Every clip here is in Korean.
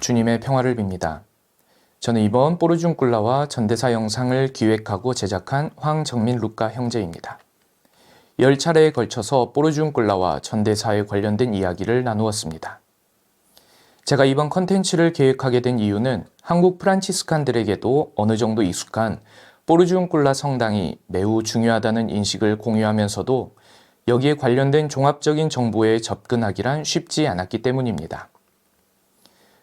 주님의 평화를 빕니다. 저는 이번 뽀르중꿀라와 전대사 영상을 기획하고 제작한 황정민 루카 형제입니다. 10차례에 걸쳐서 뽀르중꿀라와 전대사에 관련된 이야기를 나누었습니다. 제가 이번 컨텐츠를 계획하게 된 이유는 한국 프란치스칸들에게도 어느 정도 익숙한 뽀르중꿀라 성당이 매우 중요하다는 인식을 공유하면서도 여기에 관련된 종합적인 정보에 접근하기란 쉽지 않았기 때문입니다.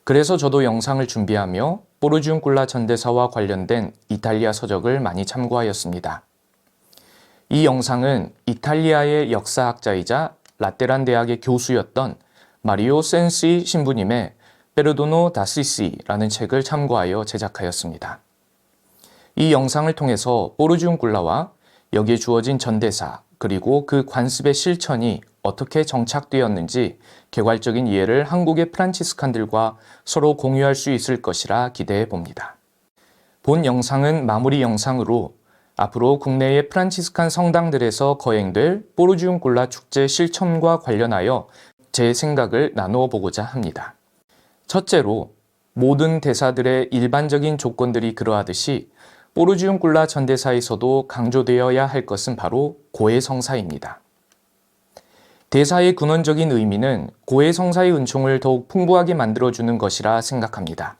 그래서 저도 영상을 준비하며 뽀르중꿀라 전대사와 관련된 이탈리아 서적을 많이 참고하였습니다. 이 영상은 이탈리아의 역사학자이자 라테란 대학의 교수였던 마리오 센시 신부님의 페르도노 다시시라는 책을 참고하여 제작하였습니다. 이 영상을 통해서 뽀르중꿀라와 여기에 주어진 전대사 그리고 그 관습의 실천이 어떻게 정착되었는지 개괄적인 이해를 한국의 프란치스칸들과 서로 공유할 수 있을 것이라 기대해 봅니다. 본 영상은 마무리 영상으로 앞으로 국내의 프란치스칸 성당들에서 거행될 뽀르중꿀라 축제 실천과 관련하여 제 생각을 나누어 보고자 합니다. 첫째로, 모든 대사들의 일반적인 조건들이 그러하듯이 뽀르중꿀라 전대사에서도 강조되어야 할 것은 바로 고해성사입니다. 대사의 근원적인 의미는 고해성사의 은총을 더욱 풍부하게 만들어주는 것이라 생각합니다.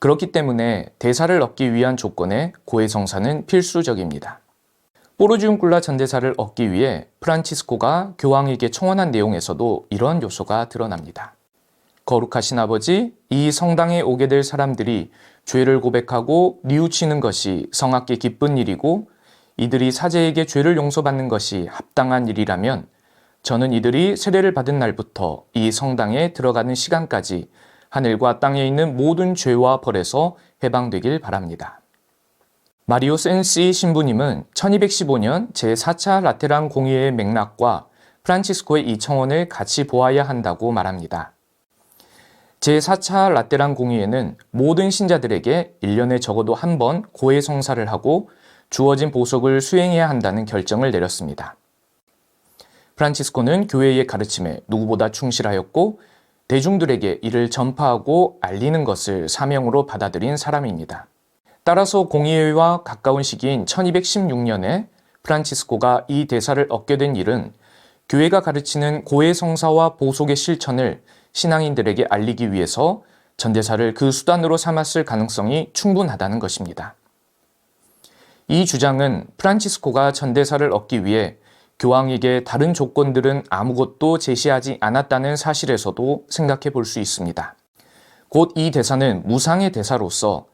그렇기 때문에 대사를 얻기 위한 조건에 고해성사는 필수적입니다. 뽀르중꿀라 전대사를 얻기 위해 프란치스코가 교황에게 청원한 내용에서도 이런 요소가 드러납니다. 거룩하신 아버지, 이 성당에 오게 될 사람들이 죄를 고백하고 뉘우치는 것이 성악께 기쁜 일이고 이들이 사제에게 죄를 용서받는 것이 합당한 일이라면 저는 이들이 세례를 받은 날부터 이 성당에 들어가는 시간까지 하늘과 땅에 있는 모든 죄와 벌에서 해방되길 바랍니다. 마리오 센시 신부님은 1215년 제4차 라테란 공의회의 맥락과 프란치스코의 이 청원을 같이 보아야 한다고 말합니다. 제4차 라테란 공의회는 모든 신자들에게 1년에 적어도 한 번 고해성사를 하고 주어진 보석을 수행해야 한다는 결정을 내렸습니다. 프란치스코는 교회의 가르침에 누구보다 충실하였고 대중들에게 이를 전파하고 알리는 것을 사명으로 받아들인 사람입니다. 따라서 공의회와 가까운 시기인 1216년에 프란치스코가 이 대사를 얻게 된 일은 교회가 가르치는 고해성사와 보속의 실천을 신앙인들에게 알리기 위해서 전대사를 그 수단으로 삼았을 가능성이 충분하다는 것입니다. 이 주장은 프란치스코가 전대사를 얻기 위해 교황에게 다른 조건들은 아무것도 제시하지 않았다는 사실에서도 생각해 볼 수 있습니다. 곧 이 대사는 무상의 대사로서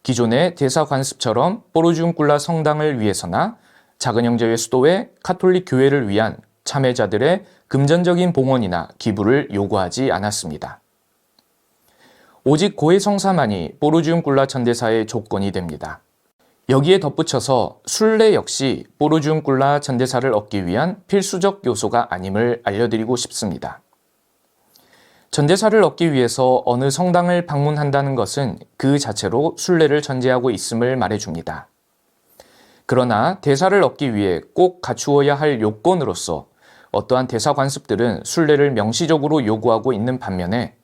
기존의 대사 관습처럼 뽀르중꿀라 성당을 위해서나 작은 형제의 수도의 카톨릭 교회를 위한 참여자들의 금전적인 봉헌이나 기부를 요구하지 않았습니다. 오직 고해성사만이 뽀르중꿀라 전대사의 조건이 됩니다. 여기에 덧붙여서 순례 역시 뽀르중꿀라 전대사를 얻기 위한 필수적 요소가 아님을 알려드리고 싶습니다. 전대사를 얻기 위해서 어느 성당을 방문한다는 것은 그 자체로 순례를 전제하고 있음을 말해줍니다. 그러나 대사를 얻기 위해 꼭 갖추어야 할 요건으로서 어떠한 대사 관습들은 순례를 명시적으로 요구하고 있는 반면에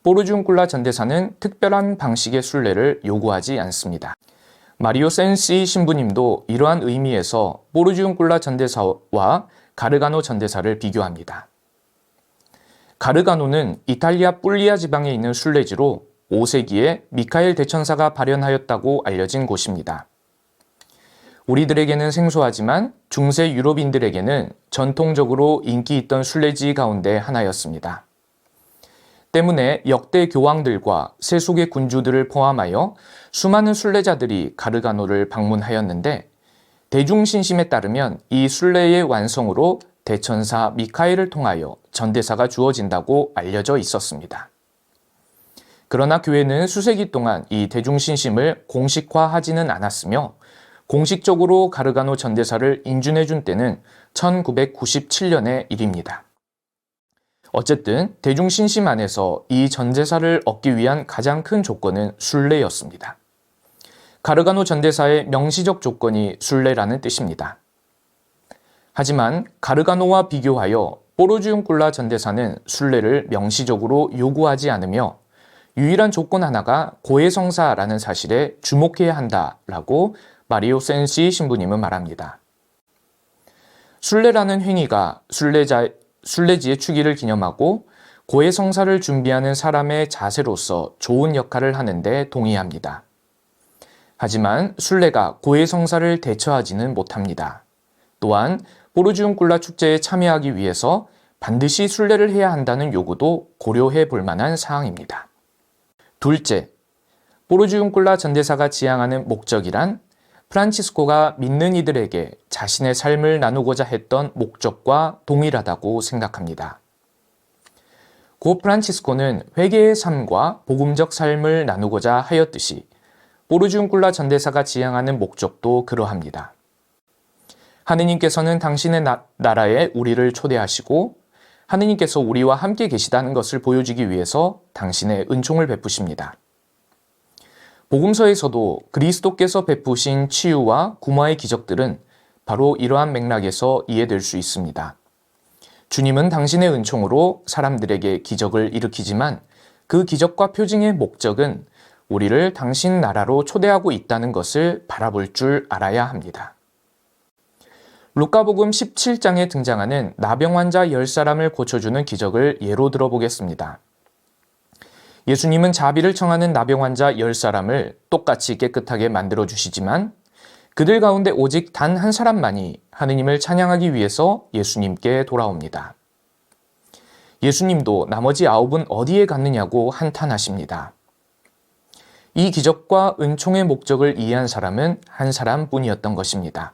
뽀르중꿀라 전대사는 특별한 방식의 순례를 요구하지 않습니다. 마리오 센시 신부님도 이러한 의미에서 뽀르중꿀라 전대사와 가르가노 전대사를 비교합니다. 가르가노는 이탈리아 뿔리아 지방에 있는 순례지로 5세기에 미카엘 대천사가 발현하였다고 알려진 곳입니다. 우리들에게는 생소하지만 중세 유럽인들에게는 전통적으로 인기 있던 순례지 가운데 하나였습니다. 때문에 역대 교황들과 세속의 군주들을 포함하여 수많은 순례자들이 가르가노를 방문하였는데 대중신심에 따르면 이 순례의 완성으로 대천사 미카엘을 통하여 전대사가 주어진다고 알려져 있었습니다. 그러나 교회는 수세기 동안 이 대중신심을 공식화하지는 않았으며 공식적으로 가르가노 전대사를 인준해준 때는 1997년의 일입니다. 어쨌든 대중신심 안에서 이 전대사를 얻기 위한 가장 큰 조건은 순례였습니다. 가르가노 전대사의 명시적 조건이 순례라는 뜻입니다. 하지만 가르가노와 비교하여 뽀르중꿀라 전대사는 순례를 명시적으로 요구하지 않으며 유일한 조건 하나가 고해성사라는 사실에 주목해야 한다라고 마리오 센시 신부님은 말합니다. 순례라는 행위가 순례지의 축일을 기념하고 고해성사를 준비하는 사람의 자세로서 좋은 역할을 하는데 동의합니다. 하지만 순례가 고해성사를 대처하지는 못합니다. 또한 포르주움꿀라 축제에 참여하기 위해서 반드시 순례를 해야 한다는 요구도 고려해 볼 만한 사항입니다. 둘째, 포르주움꿀라 전대사가 지향하는 목적이란 프란치스코가 믿는 이들에게 자신의 삶을 나누고자 했던 목적과 동일하다고 생각합니다. 고 프란치스코는 회개의 삶과 복음적 삶을 나누고자 하였듯이 포르주움꿀라 전대사가 지향하는 목적도 그러합니다. 하느님께서는 당신의 나라에 우리를 초대하시고 하느님께서 우리와 함께 계시다는 것을 보여주기 위해서 당신의 은총을 베푸십니다. 복음서에서도 그리스도께서 베푸신 치유와 구마의 기적들은 바로 이러한 맥락에서 이해될 수 있습니다. 주님은 당신의 은총으로 사람들에게 기적을 일으키지만 그 기적과 표징의 목적은 우리를 당신 나라로 초대하고 있다는 것을 바라볼 줄 알아야 합니다. 루카복음 17장에 등장하는 나병 환자 10사람을 고쳐주는 기적을 예로 들어보겠습니다. 예수님은 자비를 청하는 나병 환자 10사람을 똑같이 깨끗하게 만들어주시지만 그들 가운데 오직 단 한 사람만이 하느님을 찬양하기 위해서 예수님께 돌아옵니다. 예수님도 나머지 9은 어디에 갔느냐고 한탄하십니다. 이 기적과 은총의 목적을 이해한 사람은 한 사람뿐이었던 것입니다.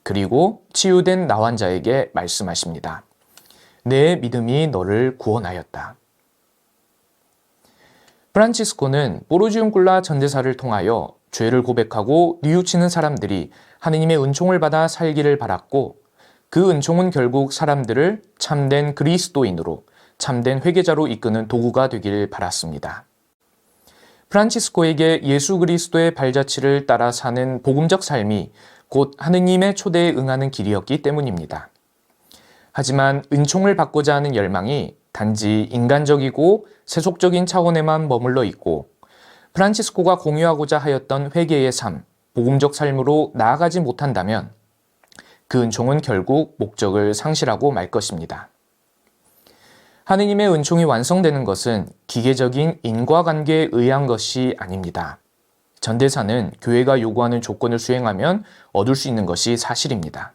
그리고 치유된 나 환자에게 말씀하십니다. 내 믿음이 너를 구원하였다. 프란치스코는 포르주움꿀라 전대사를 통하여 죄를 고백하고 뉘우치는 사람들이 하느님의 은총을 받아 살기를 바랐고 그 은총은 결국 사람들을 참된 그리스도인으로 참된 회개자로 이끄는 도구가 되길 바랐습니다. 프란치스코에게 예수 그리스도의 발자취를 따라 사는 복음적 삶이 곧 하느님의 초대에 응하는 길이었기 때문입니다. 하지만 은총을 받고자 하는 열망이 단지 인간적이고 세속적인 차원에만 머물러 있고 프란치스코가 공유하고자 하였던 회개의 삶, 복음적 삶으로 나아가지 못한다면 그 은총은 결국 목적을 상실하고 말 것입니다. 하느님의 은총이 완성되는 것은 기계적인 인과관계에 의한 것이 아닙니다. 전대사는 교회가 요구하는 조건을 수행하면 얻을 수 있는 것이 사실입니다.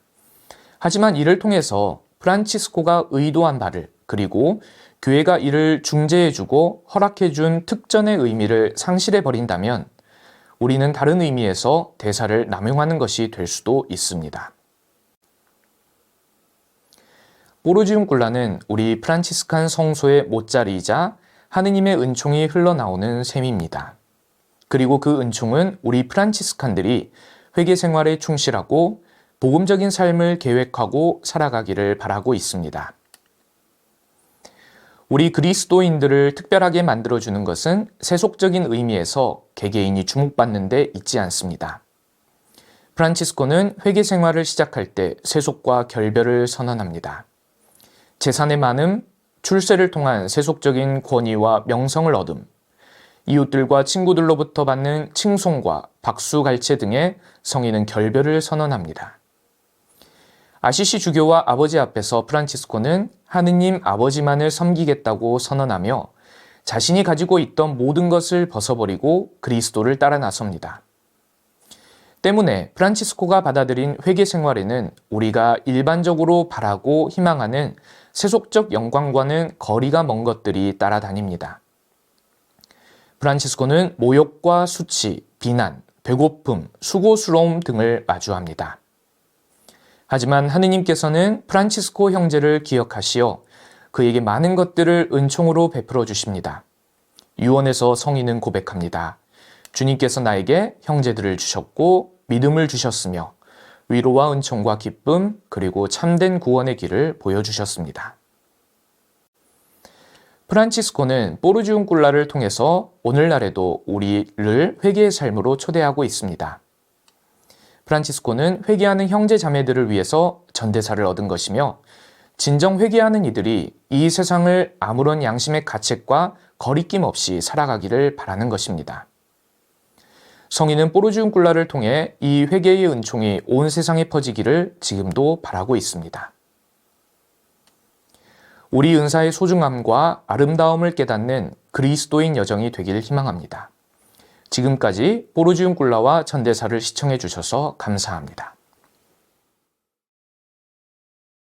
하지만 이를 통해서 프란치스코가 의도한 바를 그리고 교회가 이를 중재해주고 허락해준 특전의 의미를 상실해버린다면 우리는 다른 의미에서 대사를 남용하는 것이 될 수도 있습니다. 포르주움꿀라는 우리 프란치스칸 성소의 못자리이자 하느님의 은총이 흘러나오는 셈입니다. 그리고 그 은총은 우리 프란치스칸들이 회개 생활에 충실하고 복음적인 삶을 계획하고 살아가기를 바라고 있습니다. 우리 그리스도인들을 특별하게 만들어주는 것은 세속적인 의미에서 개개인이 주목받는 데 있지 않습니다. 프란치스코는 회개 생활을 시작할 때 세속과 결별을 선언합니다. 재산의 많음, 출세를 통한 세속적인 권위와 명성을 얻음, 이웃들과 친구들로부터 받는 칭송과 박수갈채 등의 성인은 결별을 선언합니다. 아시시 주교와 아버지 앞에서 프란치스코는 하느님 아버지만을 섬기겠다고 선언하며 자신이 가지고 있던 모든 것을 벗어버리고 그리스도를 따라 나섭니다. 때문에 프란치스코가 받아들인 회개 생활에는 우리가 일반적으로 바라고 희망하는 세속적 영광과는 거리가 먼 것들이 따라다닙니다. 프란치스코는 모욕과 수치, 비난, 배고픔, 수고스러움 등을 마주합니다. 하지만 하느님께서는 프란치스코 형제를 기억하시어 그에게 많은 것들을 은총으로 베풀어 주십니다. 유언에서 성인은 고백합니다. 주님께서 나에게 형제들을 주셨고 믿음을 주셨으며 위로와 은총과 기쁨 그리고 참된 구원의 길을 보여주셨습니다. 프란치스코는 포르주움꿀라를 통해서 오늘날에도 우리를 회개의 삶으로 초대하고 있습니다. 프란치스코는 회개하는 형제 자매들을 위해서 전대사를 얻은 것이며 진정 회개하는 이들이 이 세상을 아무런 양심의 가책과 거리낌 없이 살아가기를 바라는 것입니다. 성인은 뽀르주은 꿀라를 통해 이 회개의 은총이 온 세상에 퍼지기를 지금도 바라고 있습니다. 우리 은사의 소중함과 아름다움을 깨닫는 그리스도인 여정이 되기를 희망합니다. 지금까지 뽀르주은 꿀라와 전대사를 시청해 주셔서 감사합니다.